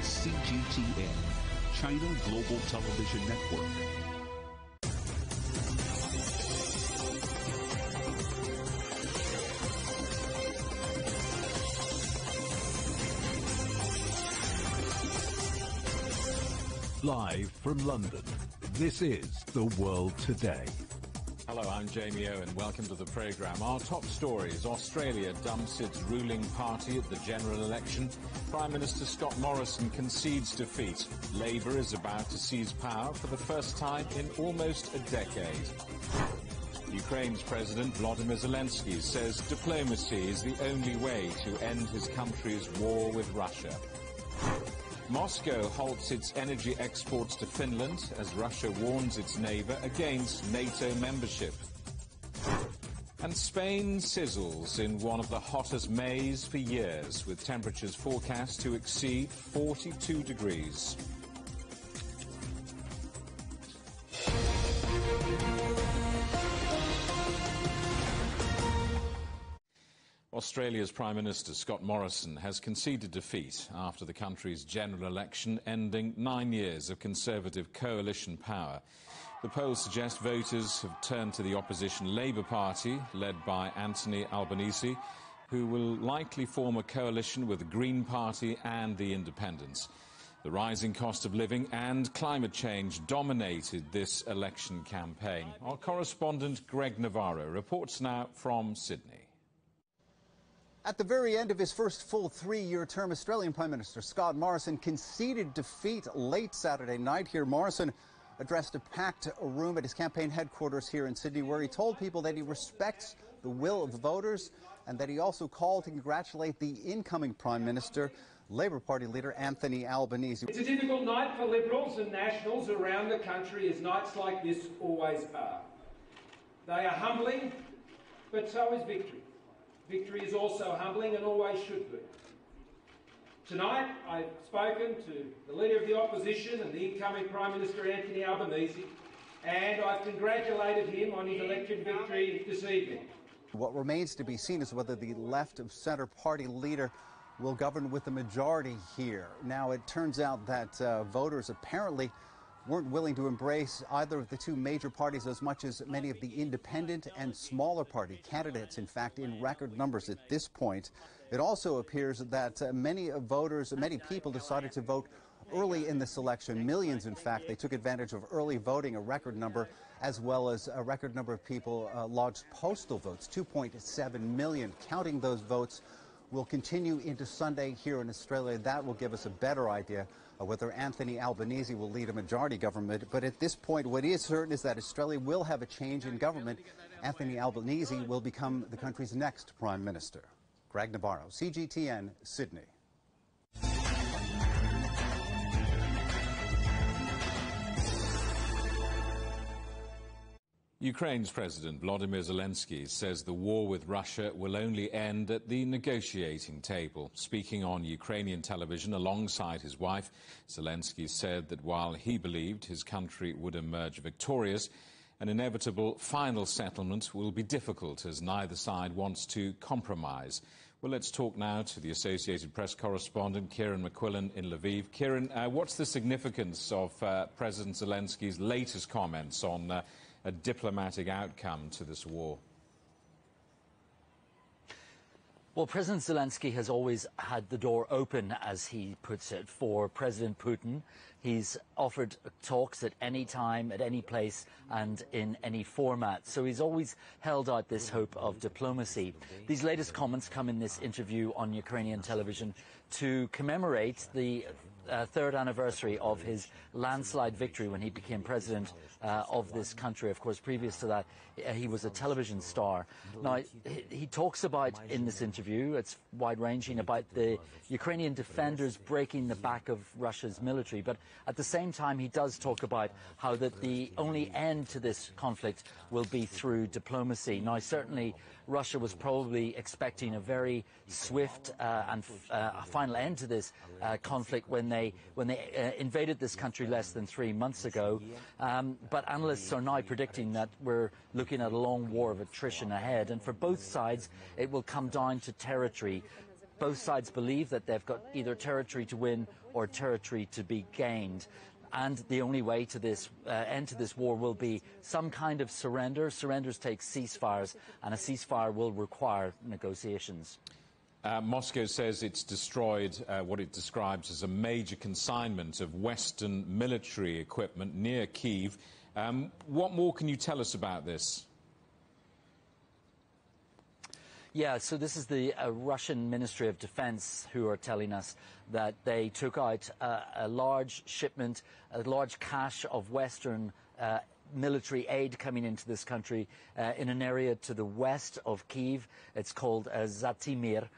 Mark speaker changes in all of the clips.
Speaker 1: CGTN, China Global Television Network. Live from London, this is The World Today.
Speaker 2: Hello, I'm Jamie Owen. Welcome to the programme. Our top stories: Australia dumps its ruling party at the general election. Prime Minister Scott Morrison concedes defeat. Labour is about to seize power for the first time in almost a decade. Ukraine's President Volodymyr Zelensky says diplomacy is the only way to end his country's war with Russia. Moscow halts its energy exports to Finland as Russia warns its neighbour against NATO membership. And Spain sizzles in one of the hottest Mays for years, with temperatures forecast to exceed 42 degrees. Australia's Prime Minister Scott Morrison has conceded defeat after the country's general election, ending 9 years of Conservative coalition power. The polls suggest voters have turned to the opposition Labour Party, led by Anthony Albanese, who will likely form a coalition with the Green Party and the Independents. The rising cost of living and climate change dominated this election campaign. Our correspondent Greg Navarro reports now from Sydney.
Speaker 3: At the very end of his first full 3-year term, Australian Prime Minister Scott Morrison conceded defeat late Saturday night. Here, Morrison addressed a packed room at his campaign headquarters here in Sydney, where he told people that he respects the will of the voters and that he also called to congratulate the incoming Prime Minister, Labour Party leader Anthony Albanese.
Speaker 4: It's a difficult night for Liberals and Nationals around the country, as nights like this always are. They are humbling, but so is victory. Victory is also humbling and always should be. Tonight, I've spoken to the Leader of the Opposition and the incoming Prime Minister Anthony Albanese, and I've congratulated him on his election victory this evening.
Speaker 3: What remains to be seen is whether the left of centre party leader will govern with a majority here. Now, it turns out that voters apparently weren't willing to embrace either of the two major parties as much as many of the independent and smaller party candidates, in fact, in record numbers at this point. It also appears that many people decided to vote early in this election. Millions, in fact. They took advantage of early voting, a record number, as well as a record number of people lodged postal votes, 2.7 million. Counting those votes will continue into Sunday here in Australia. That will give us a better idea of whether Anthony Albanese will lead a majority government. But at this point, what is certain is that Australia will have a change in government. Anthony Albanese will become the country's next Prime Minister. Greg Navarro, CGTN, Sydney.
Speaker 2: Ukraine's President Volodymyr Zelensky says the war with Russia will only end at the negotiating table. Speaking on Ukrainian television alongside his wife, Zelensky said that while he believed his country would emerge victorious, an inevitable final settlement will be difficult as neither side wants to compromise. Well, let's talk now to the Associated Press correspondent, Kieran McQuillan in Lviv. Kieran, what's the significance of President Zelensky's latest comments on a diplomatic outcome to this war?
Speaker 5: Well, President Zelensky has always had the door open, as he puts it, for President Putin. He's offered talks at any time, at any place, and in any format. So he's always held out this hope of diplomacy. These latest comments come in this interview on Ukrainian television to commemorate the third anniversary of his landslide victory when he became president of this country. Of course, previous to that, he was a television star. Now, he talks about, in this interview, it's wide-ranging, about the Ukrainian defenders breaking the back of Russia's military. But at the same time, he does talk about how that the only end to this conflict will be through diplomacy. Now, certainly, Russia was probably expecting a very swift and final end to this conflict when they invaded this country less than 3 months ago. But analysts are now predicting that we're looking at a long war of attrition ahead, and for both sides it will come down to territory. both sides believe that they've got either territory to win or territory to be gained. And the only way to this end to this war will be some kind of surrender. Surrenders take ceasefires, and a ceasefire will require negotiations.
Speaker 2: Moscow says it's destroyed what it describes as a major consignment of Western military equipment near Kyiv. What more can you tell us about this?
Speaker 5: Yeah, so this is the Russian Ministry of Defense who are telling us that they took out a large shipment, a large cache of Western military aid coming into this country in an area to the west of Kyiv. It's called Zhytomyr.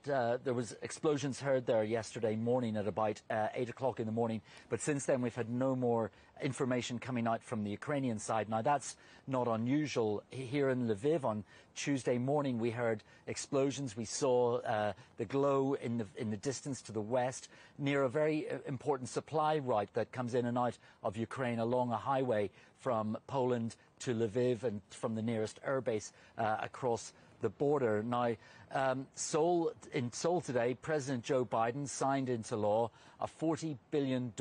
Speaker 5: There was explosions heard there yesterday morning at about 8 o'clock in the morning, but since then we've had no more information coming out from the Ukrainian side. Now that's not unusual. Here in Lviv on Tuesday morning we heard explosions. We saw the glow in the distance to the west near a very important supply route that comes in and out of Ukraine along a highway from Poland to Lviv and from the nearest airbase across the border. Now, in Seoul today, President Joe Biden signed into law a $40 billion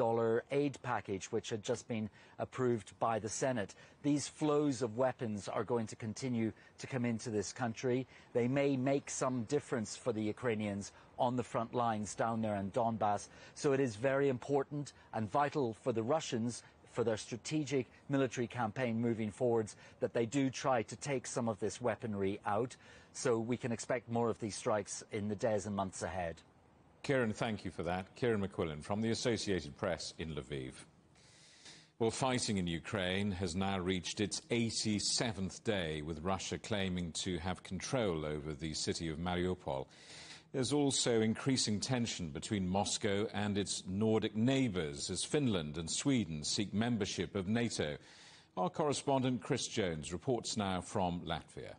Speaker 5: aid package, which had just been approved by the Senate. These flows of weapons are going to continue to come into this country. They may make some difference for the Ukrainians on the front lines down there in Donbass. So it is very important and vital for the Russians, for their strategic military campaign moving forwards, that they do try to take some of this weaponry out, so we can expect more of these strikes in the days and months ahead.
Speaker 2: Kieran, thank you for that. Kieran McQuillan from the Associated Press in Lviv. Well, fighting in Ukraine has now reached its 87th day, with Russia claiming to have control over the city of Mariupol. There's also increasing tension between Moscow and its Nordic neighbours as Finland and Sweden seek membership of NATO. Our correspondent Chris Jones reports now from Latvia.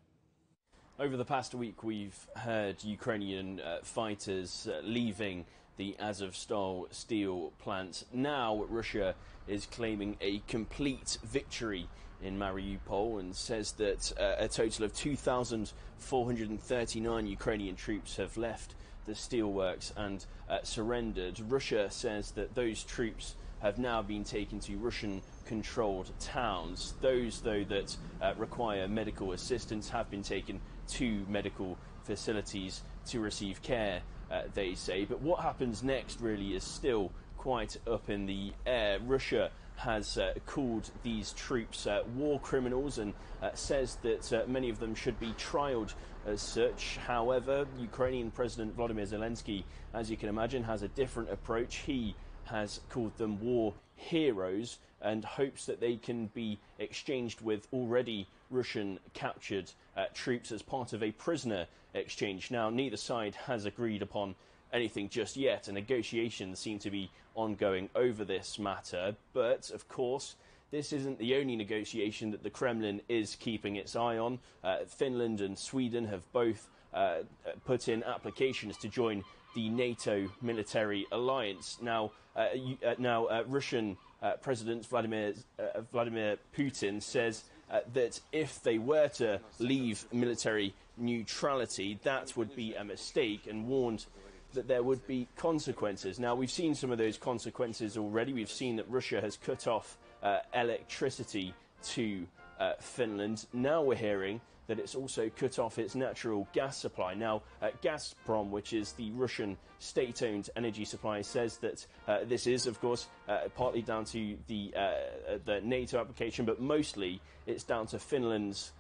Speaker 6: Over the past week, we've heard Ukrainian fighters leaving the Azovstal steel plant. Now Russia is claiming a complete victory in Mariupol and says that a total of 2,439 Ukrainian troops have left the steelworks and surrendered. Russia says that those troops have now been taken to Russian-controlled towns. Those, though, that require medical assistance have been taken to medical facilities to receive care, they say. But what happens next really is still quite up in the air. Russia has called these troops war criminals and says that many of them should be trialled as such. However, Ukrainian President Volodymyr Zelensky, as you can imagine, has a different approach. He has called them war heroes and hopes that they can be exchanged with already Russian captured troops as part of a prisoner exchange. Now, neither side has agreed upon anything just yet, and negotiations seem to be ongoing over this matter. But, of course, this isn't the only negotiation that the Kremlin is keeping its eye on. Finland and Sweden have both put in applications to join the NATO military alliance. Now, Russian President Vladimir Putin says that if they were to leave military neutrality, that would be a mistake, and warned that there would be consequences. Now, we've seen some of those consequences already. We've seen that Russia has cut off electricity to Finland. Now we're hearing that it's also cut off its natural gas supply. Now, Gazprom, which is the Russian state-owned energy supplier, says that this is, of course, partly down to the NATO application, but mostly it's down to Finland's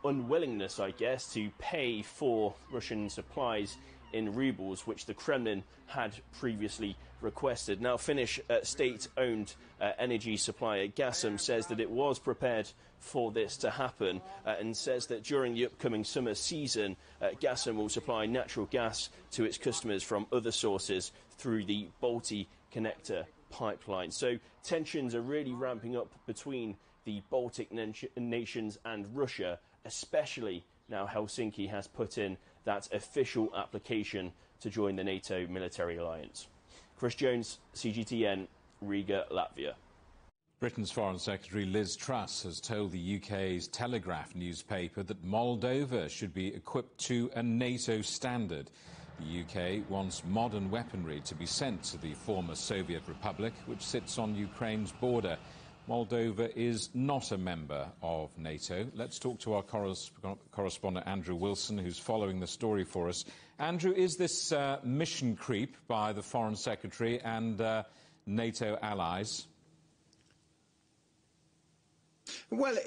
Speaker 6: unwillingness, I guess, to pay for Russian supplies in rubles, which the Kremlin had previously requested. Now, Finnish state-owned energy supplier Gazprom says that it was prepared for this to happen and says that during the upcoming summer season, Gazprom will supply natural gas to its customers from other sources through the Baltic Connector pipeline. So tensions are really ramping up between the Baltic nations and Russia, especially now Helsinki has put in that official application to join the NATO military alliance. Chris Jones, CGTN, Riga, Latvia.
Speaker 2: Britain's Foreign Secretary Liz Truss has told the UK's Telegraph newspaper that Moldova should be equipped to a NATO standard. The UK wants modern weaponry to be sent to the former Soviet Republic, which sits on Ukraine's border. Moldova is not a member of NATO. Let's talk to our correspondent Andrew Wilson, who's following the story for us. Andrew, is this mission creep by the Foreign Secretary and NATO allies?
Speaker 7: Well,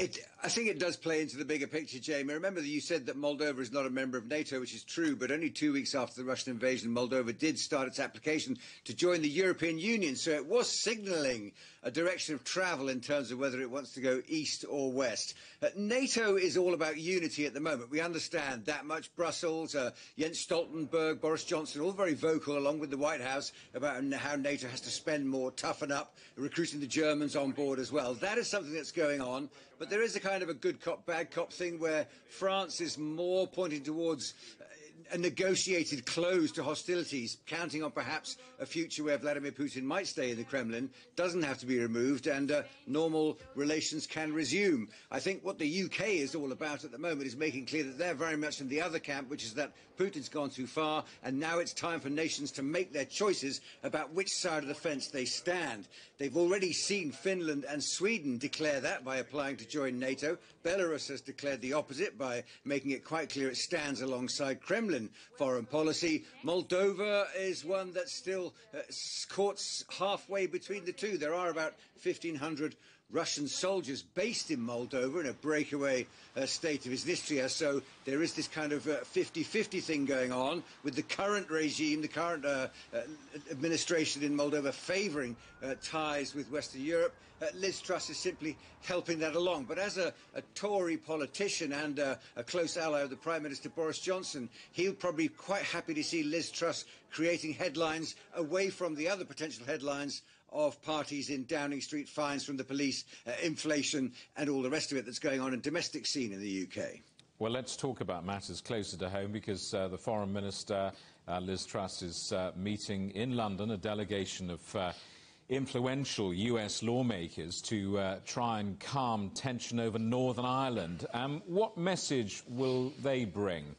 Speaker 7: I think it does play into the bigger picture, Jamie. Remember that you said that Moldova is not a member of NATO, which is true, but only 2 weeks after the Russian invasion, Moldova did start its application to join the European Union. So it was signalling a direction of travel in terms of whether it wants to go east or west. NATO is all about unity at the moment. We understand that much. Brussels, Jens Stoltenberg, Boris Johnson, all very vocal, along with the White House, about how NATO has to spend more, toughen up, recruiting the Germans on board as well. That is something that's going on. But there is a kind of a good cop, bad cop thing where France is more pointing towards a negotiated close to hostilities, counting on perhaps a future where Vladimir Putin might stay in the Kremlin, doesn't have to be removed, and normal relations can resume. I think what the UK is all about at the moment is making clear that they're very much in the other camp, which is that Putin's gone too far, and now it's time for nations to make their choices about which side of the fence they stand. They've already seen Finland and Sweden declare that by applying to join NATO. Belarus has declared the opposite by making it quite clear it stands alongside Kremlin foreign policy. Moldova is one that's still caught halfway between the two. There are about 1,500 Russian soldiers based in Moldova in a breakaway state of Transnistria, so there is this kind of 50-50 thing going on with the current regime, the current administration in Moldova favouring ties with Western Europe. Liz Truss is simply helping that along. But as a Tory politician and a close ally of the Prime Minister Boris Johnson, he'll probably be quite happy to see Liz Truss creating headlines away from the other potential headlines of parties in Downing Street, fines from the police, inflation and all the rest of it that's going on in domestic scene in the UK.
Speaker 2: Well, let's talk about matters closer to home, because the Foreign Minister, Liz Truss, is meeting in London a delegation of influential US lawmakers to try and calm tension over Northern Ireland. What message will they bring?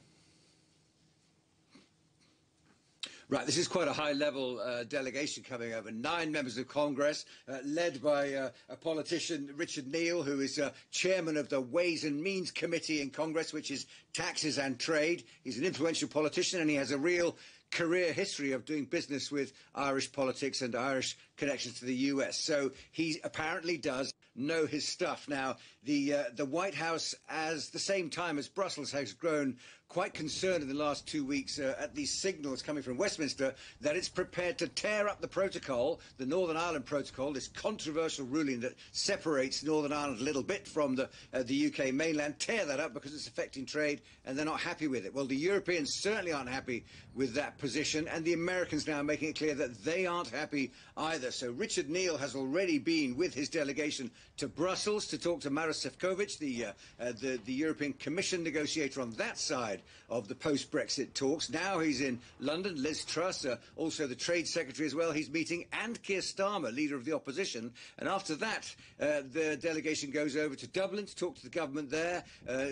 Speaker 7: Right, this is quite a high-level delegation coming over. 9 members of Congress, led by a politician, Richard Neal, who is chairman of the Ways and Means Committee in Congress, which is taxes and trade. He's an influential politician, and he has a real career history of doing business with Irish politics and Irish connections to the US. So he apparently does know his stuff. Now, the White House, at the same time as Brussels, has grown quite concerned in the last 2 weeks at these signals coming from Westminster that it's prepared to tear up the protocol, the Northern Ireland Protocol, this controversial ruling that separates Northern Ireland a little bit from the UK mainland, tear that up because it's affecting trade, and they're not happy with it. Well, the Europeans certainly aren't happy with that position, and the Americans now are making it clear that they aren't happy either. So Richard Neal has already been with his delegation to Brussels to talk to Maroš Šefčovič, the European Commission negotiator on that side of the post-Brexit talks. Now he's in London. Liz Truss, also the Trade Secretary as well, he's meeting, and Keir Starmer, leader of the opposition. And after that, the delegation goes over to Dublin to talk to the government there,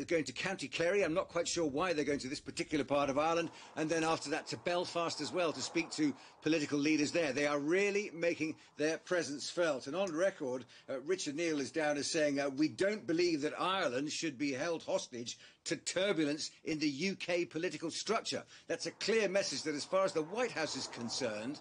Speaker 7: going to County Kerry. I'm not quite sure why they're going to this particular part of Ireland. And then after that to Belfast as well to speak to political leaders there. They are really making their presence felt. And on record, Richard Neal is down as saying, we don't believe that Ireland should be held hostage to turbulence in the UK political structure. That's a clear message that as far as the White House is concerned,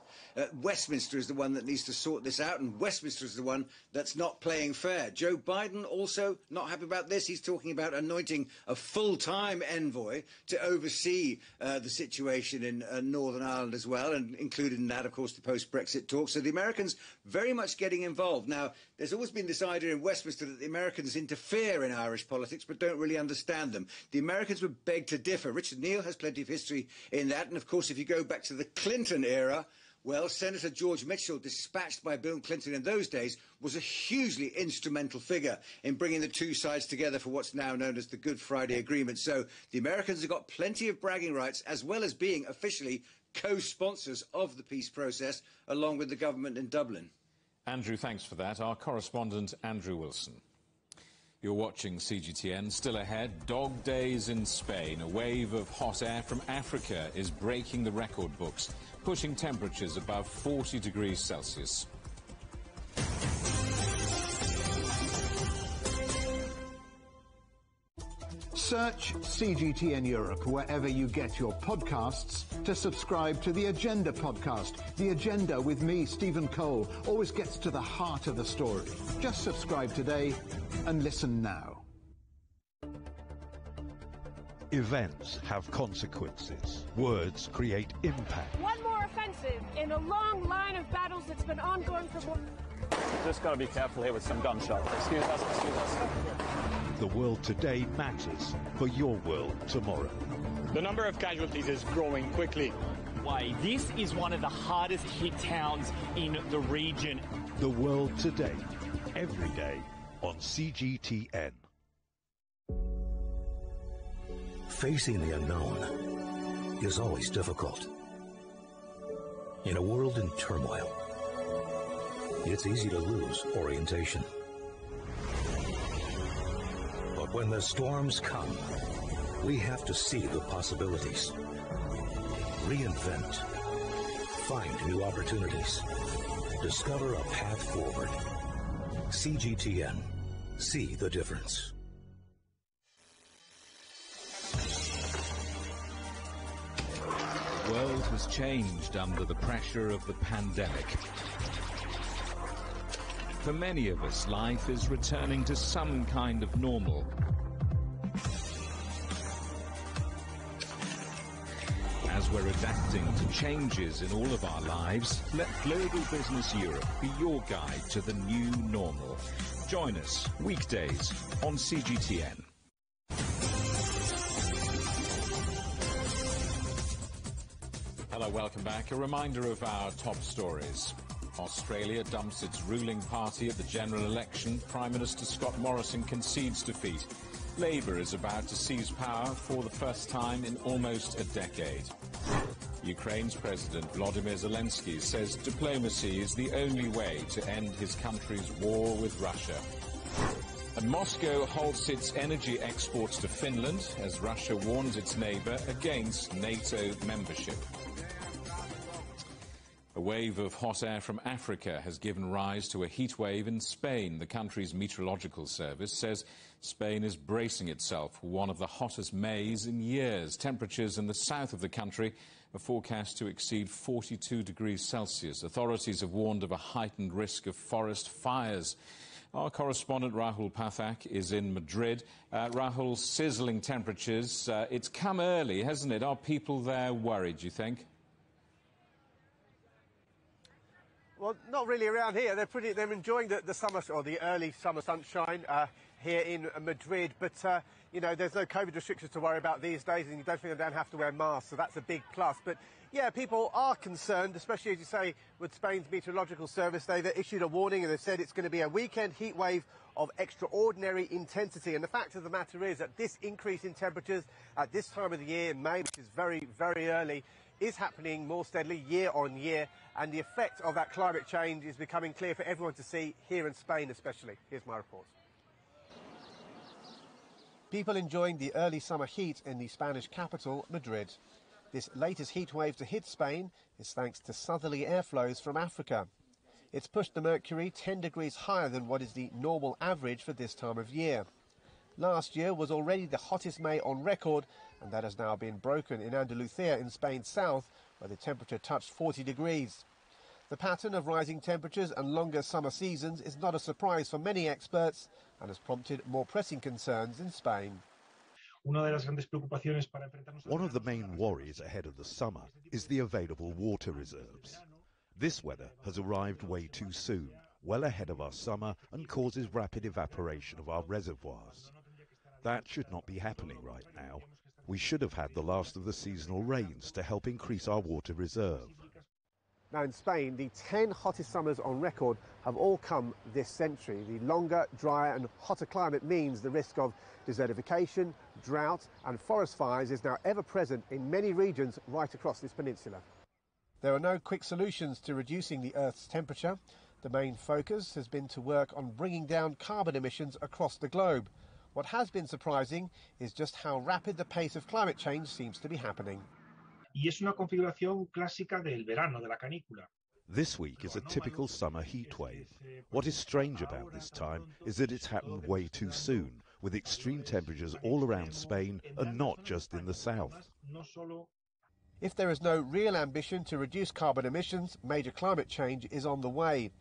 Speaker 7: Westminster is the one that needs to sort this out, and Westminster is the one that's not playing fair. Joe Biden also not happy about this. He's talking about anointing a full-time envoy to oversee the situation in Northern Ireland as well, and included in that, of course, the post-Brexit talks. So the Americans very much getting involved. Now, there's always been this idea in Westminster that the Americans interfere in Irish politics but don't really understand them. The Americans would beg to differ. Richard Neal has plenty of history in that. And, of course, if you go back to the Clinton era, well, Senator George Mitchell, dispatched by Bill Clinton in those days, was a hugely instrumental figure in bringing the two sides together for what's now known as the Good Friday Agreement. So the Americans have got plenty of bragging rights, as well as being officially co-sponsors of the peace process, along with the government in Dublin.
Speaker 2: Andrew, thanks for that. Our correspondent, Andrew Wilson. You're watching CGTN. Still ahead, dog days in Spain. A wave of hot air from Africa is breaking the record books, pushing temperatures above 40 degrees Celsius.
Speaker 1: Search CGTN Europe wherever you get your podcasts to subscribe to the Agenda podcast. The Agenda with me, Stephen Cole, always gets to the heart of the story. Just subscribe today and listen now.
Speaker 8: Events have consequences. Words create impact.
Speaker 9: One more offensive in a long line of battles that's been ongoing for more...
Speaker 10: Just got to be careful here with some gunshots. Excuse us, excuse us.
Speaker 8: The world today matters for your world tomorrow.
Speaker 10: The number of casualties is growing quickly.
Speaker 11: Why, this is one of the hardest hit towns in the region.
Speaker 8: The world today, every day on CGTN.
Speaker 12: Facing the unknown is always difficult. In a world in turmoil, it's easy to lose orientation. But when the storms come, we have to see the possibilities. Reinvent. Find new opportunities. Discover a path forward. CGTN. See the difference.
Speaker 2: The world has changed under the pressure of the pandemic. For many of us, life is returning to some kind of normal. As we're adapting to changes in all of our lives, let Global Business Europe be your guide to the new normal. Join us weekdays on CGTN. Hello, welcome back. A reminder of our top stories. Australia dumps its ruling party at the general election. Prime Minister Scott Morrison concedes defeat. Labour is about to seize power for the first time in almost a decade. Ukraine's President Volodymyr Zelensky says diplomacy is the only way to end his country's war with Russia. And Moscow halts its energy exports to Finland as Russia warns its neighbour against NATO membership. A wave of hot air from Africa has given rise to a heat wave in Spain. The country's meteorological service says Spain is bracing itself for one of the hottest Mays in years. Temperatures in the south of the country are forecast to exceed 42 degrees Celsius. Authorities have warned of a heightened risk of forest fires. Our correspondent Rahul Pathak is in Madrid. Rahul, sizzling temperatures. It's come early, hasn't it? Are people there worried, do you think?
Speaker 13: Well, not really around here. They're enjoying the summer or the early summer sunshine here in Madrid. But you know, there's no COVID restrictions to worry about these days, and you don't think they don't have to wear masks, so that's a big plus. But yeah, people are concerned, especially as you say with Spain's meteorological service. They've issued a warning and they've said it's going to be a weekend heat wave of extraordinary intensity. And the fact of the matter is that this increase in temperatures at this time of the year in May, which is very, very early, is happening more steadily year on year, and the effect of that climate change is becoming clear for everyone to see here in Spain especially. Here's my report. People enjoying the early summer heat in the Spanish capital, Madrid. This latest heat wave to hit Spain is thanks to southerly airflows from Africa. It's pushed the mercury 10 degrees higher than what is the normal average for this time of year. Last year was already the hottest May on record, and that has now been broken in Andalusia in Spain's south, where the temperature touched 40 degrees. The pattern of rising temperatures and longer summer seasons is not a surprise for many experts and has prompted more pressing concerns in Spain.
Speaker 8: One of the main worries ahead of the summer is the available water reserves. This weather has arrived way too soon, well ahead of our summer, and causes rapid evaporation of our reservoirs. That should not be happening right now. We should have had the last of the seasonal rains to help increase our water reserve.
Speaker 13: Now in Spain, the 10 hottest summers on record have all come this century. The longer, drier and hotter climate means the risk of desertification, drought and forest fires is now ever present in many regions right across this peninsula. There are no quick solutions to reducing the Earth's temperature. The main focus has been to work on bringing down carbon emissions across the globe. What has been surprising is just how rapid the pace of climate change seems to be happening.
Speaker 14: Y es una configuración clásica del verano, de la canícula.
Speaker 8: This week is a typical summer heat wave. What is strange about this time is that it's happened way too soon, with extreme temperatures all around Spain and not just in the south.
Speaker 13: If there is no real ambition to reduce carbon emissions, major climate change is on the way.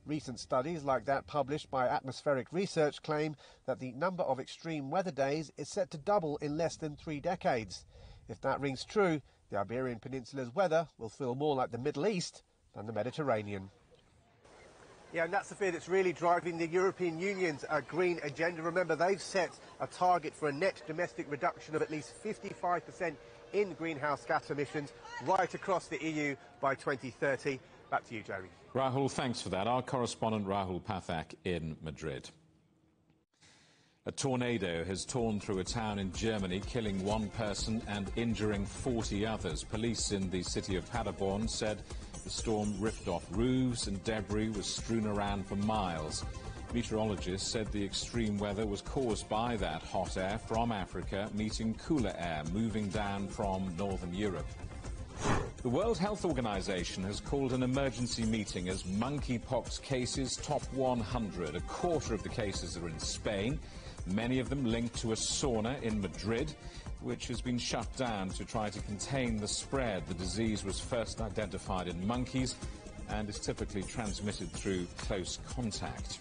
Speaker 13: Recent studies like that published by Atmospheric Research claim that the number of extreme weather days is set to double in less than 3 decades. If that rings true, the Iberian Peninsula's weather will feel more like the Middle East than the Mediterranean. Yeah, and that's the fear that's really driving the European Union's green agenda. Remember, they've set a target for a net domestic reduction of at least 55% in greenhouse gas emissions right across the EU by 2030. Back to you, Jamie.
Speaker 2: Rahul, thanks for that. Our correspondent Rahul Pathak in Madrid. A tornado has torn through a town in Germany, killing 1 person and injuring 40 others. Police in the city of Paderborn said the storm ripped off roofs and debris was strewn around for miles. Meteorologists said the extreme weather was caused by that hot air from Africa meeting cooler air moving down from northern Europe. The World Health Organization has called an emergency meeting as monkeypox cases top 100. A quarter of the cases are in Spain, many of them linked to a sauna in Madrid, which has been shut down to try to contain the spread. The disease was first identified in monkeys and is typically transmitted through close contact.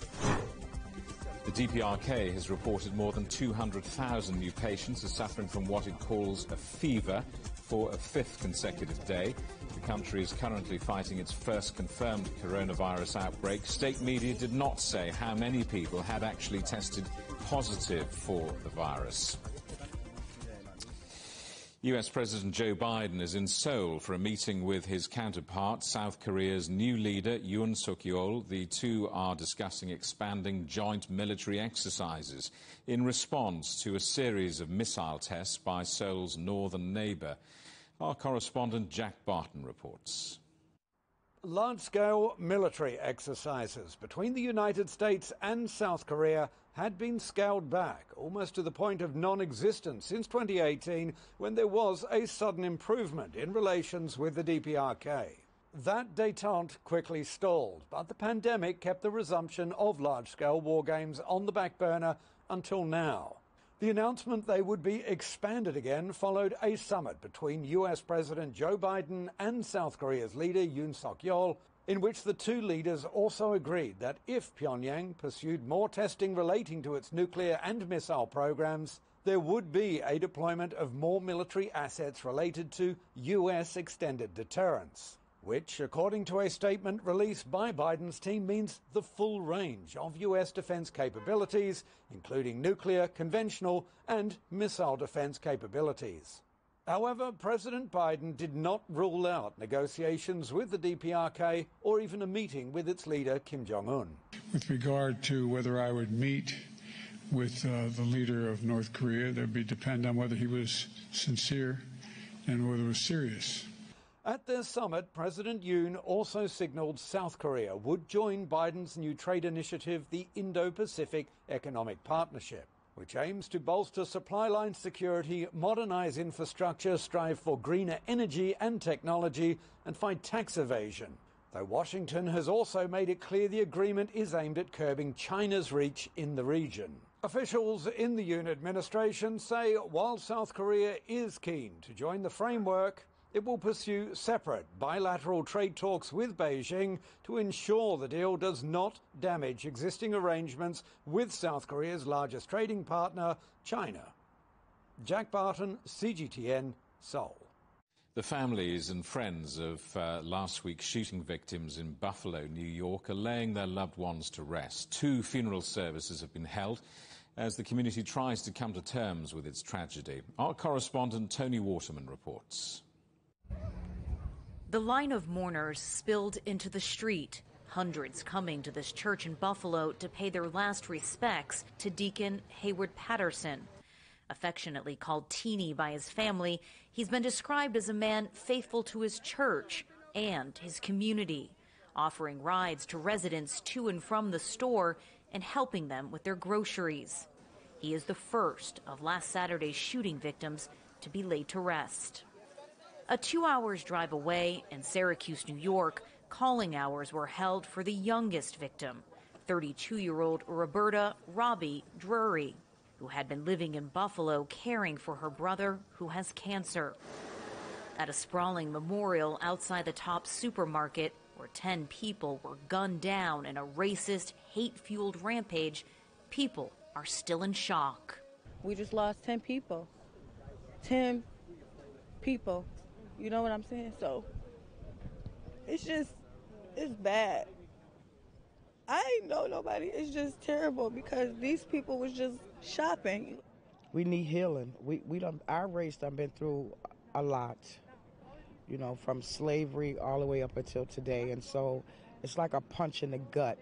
Speaker 2: The DPRK has reported more than 200,000 new patients are suffering from what it calls a fever for a 5th consecutive day. The country is currently fighting its first confirmed coronavirus outbreak. State media did not say how many people had actually tested positive for the virus. US President Joe Biden is in Seoul for a meeting with his counterpart, South Korea's new leader, Yoon Suk-yeol. The two are discussing expanding joint military exercises in response to a series of missile tests by Seoul's northern neighbour. Our correspondent Jack Barton reports.
Speaker 15: Large-scale military exercises between the United States and South Korea had been scaled back, almost to the point of non-existence since 2018, when there was a sudden improvement in relations with the DPRK. That détente quickly stalled, but the pandemic kept the resumption of large-scale war games on the back burner until now. The announcement they would be expanded again followed a summit between US President Joe Biden and South Korea's leader Yoon Suk-yeol, in which the two leaders also agreed that if Pyongyang pursued more testing relating to its nuclear and missile programs, there would be a deployment of more military assets related to US extended deterrence, which, according to a statement released by Biden's team, means the full range of US defense capabilities, including nuclear, conventional, and missile defense capabilities. However, President Biden did not rule out negotiations with the DPRK or even a meeting with its leader, Kim Jong-un.
Speaker 16: With regard to whether I would meet with the leader of North Korea, that would depend on whether he was sincere and whether it was serious.
Speaker 15: At their summit, President Yoon also signaled South Korea would join Biden's new trade initiative, the Indo-Pacific Economic Partnership, which aims to bolster supply line security, modernize infrastructure, strive for greener energy and technology, and fight tax evasion. Though Washington has also made it clear the agreement is aimed at curbing China's reach in the region. Officials in the Yoon administration say while South Korea is keen to join the framework, it will pursue separate bilateral trade talks with Beijing to ensure the deal does not damage existing arrangements with South Korea's largest trading partner, China. Jack Barton, CGTN, Seoul.
Speaker 2: The families and friends of last week's shooting victims in Buffalo, New York, are laying their loved ones to rest. 2 funeral services have been held as the community tries to come to terms with its tragedy. Our correspondent Tony Waterman reports.
Speaker 17: The line of mourners spilled into the street, hundreds coming to this church in Buffalo to pay their last respects to Deacon Hayward Patterson. Affectionately called Teeny by his family, he's been described as a man faithful to his church and his community. offering rides to residents to and from the store and helping them with their groceries. He is the first of last Saturday's shooting victims to be laid to rest. A 2 hours drive away in Syracuse, New York, calling hours were held for the youngest victim, 32-year-old Roberta Robbie Drury, who had been living in Buffalo caring for her brother who has cancer. At a sprawling memorial outside the Tops supermarket, where 10 people were gunned down in a racist, hate-fueled rampage, people are still in shock.
Speaker 18: We just lost 10 people. 10 people. You know what I'm saying? So it's bad. I ain't know nobody. It's just terrible because these people was just shopping.
Speaker 19: We need healing. Our race done been through a lot, you know, from slavery all the way up until today. And so it's like a punch in the gut.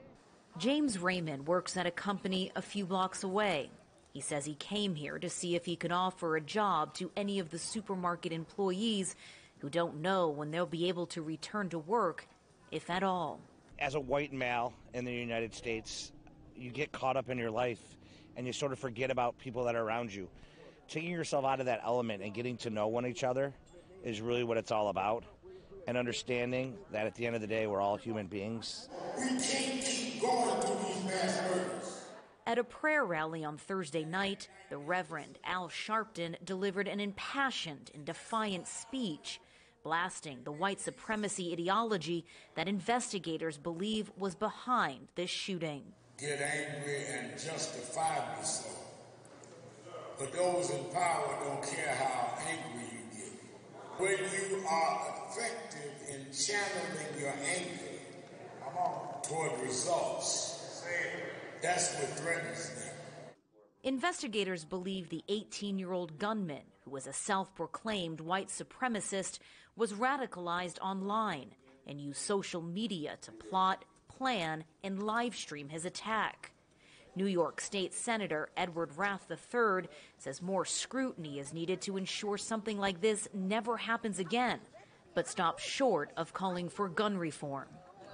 Speaker 17: James Raymond works at a company a few blocks away. He says he came here to see if he could offer a job to any of the supermarket employees who don't know when they'll be able to return to work, if at all.
Speaker 20: As a white male in the United States, you get caught up in your life and you sort of forget about people that are around you. Taking yourself out of that element and getting to know one each other is really what it's all about. And understanding that at the end of the day, we're all human beings.
Speaker 21: We can't keep going through these mass murders.
Speaker 17: At a prayer rally on Thursday night, the Reverend Al Sharpton delivered an impassioned and defiant speech, blasting the white supremacy ideology that investigators believe was behind this shooting.
Speaker 21: Get angry and justifiably so. But those in power don't care how angry you get. When you are effective in channeling your anger toward results, that's what threatens them.
Speaker 17: Investigators believe the 18-year-old gunman, who was a self-proclaimed white supremacist, was radicalized online and used social media to plot, plan, and live stream his attack. New York State Senator Edward Rath III says more scrutiny is needed to ensure something like this never happens again, but stops short of calling for gun reform.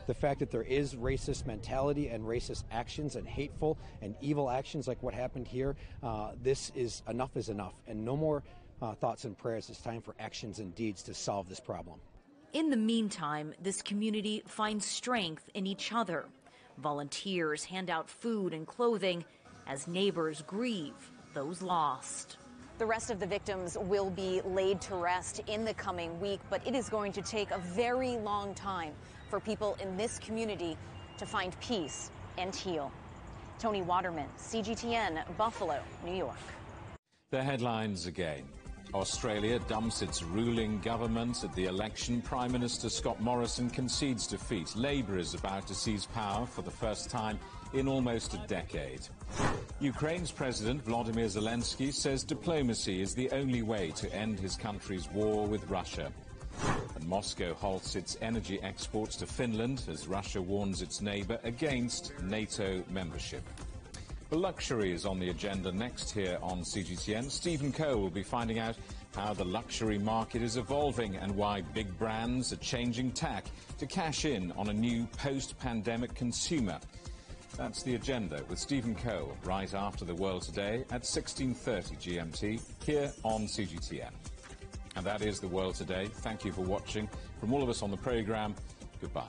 Speaker 22: The fact that there is racist mentality and racist actions and hateful and evil actions like what happened here, this is enough, and no more thoughts and prayers. It's time for actions and deeds to solve this problem.
Speaker 17: In the meantime, this community finds strength in each other. Volunteers hand out food and clothing as neighbors grieve those lost.
Speaker 23: The rest of the victims will be laid to rest in the coming week, but it is going to take a very long time for people in this community to find peace and heal. Tony Waterman, CGTN, Buffalo, New York.
Speaker 2: The headlines again. Australia dumps its ruling government at the election. Prime Minister Scott Morrison concedes defeat. Labour is about to seize power for the first time in almost a decade. Ukraine's President Volodymyr Zelensky says diplomacy is the only way to end his country's war with Russia. And Moscow halts its energy exports to Finland as Russia warns its neighbour against NATO membership. The luxury is on the agenda next here on CGTN. Stephen Cole will be finding out how the luxury market is evolving and why big brands are changing tack to cash in on a new post-pandemic consumer. That's the agenda with Stephen Cole right after the World Today at 16:30 GMT here on CGTN. And that is the World Today. Thank you for watching. From all of us on the programme, goodbye.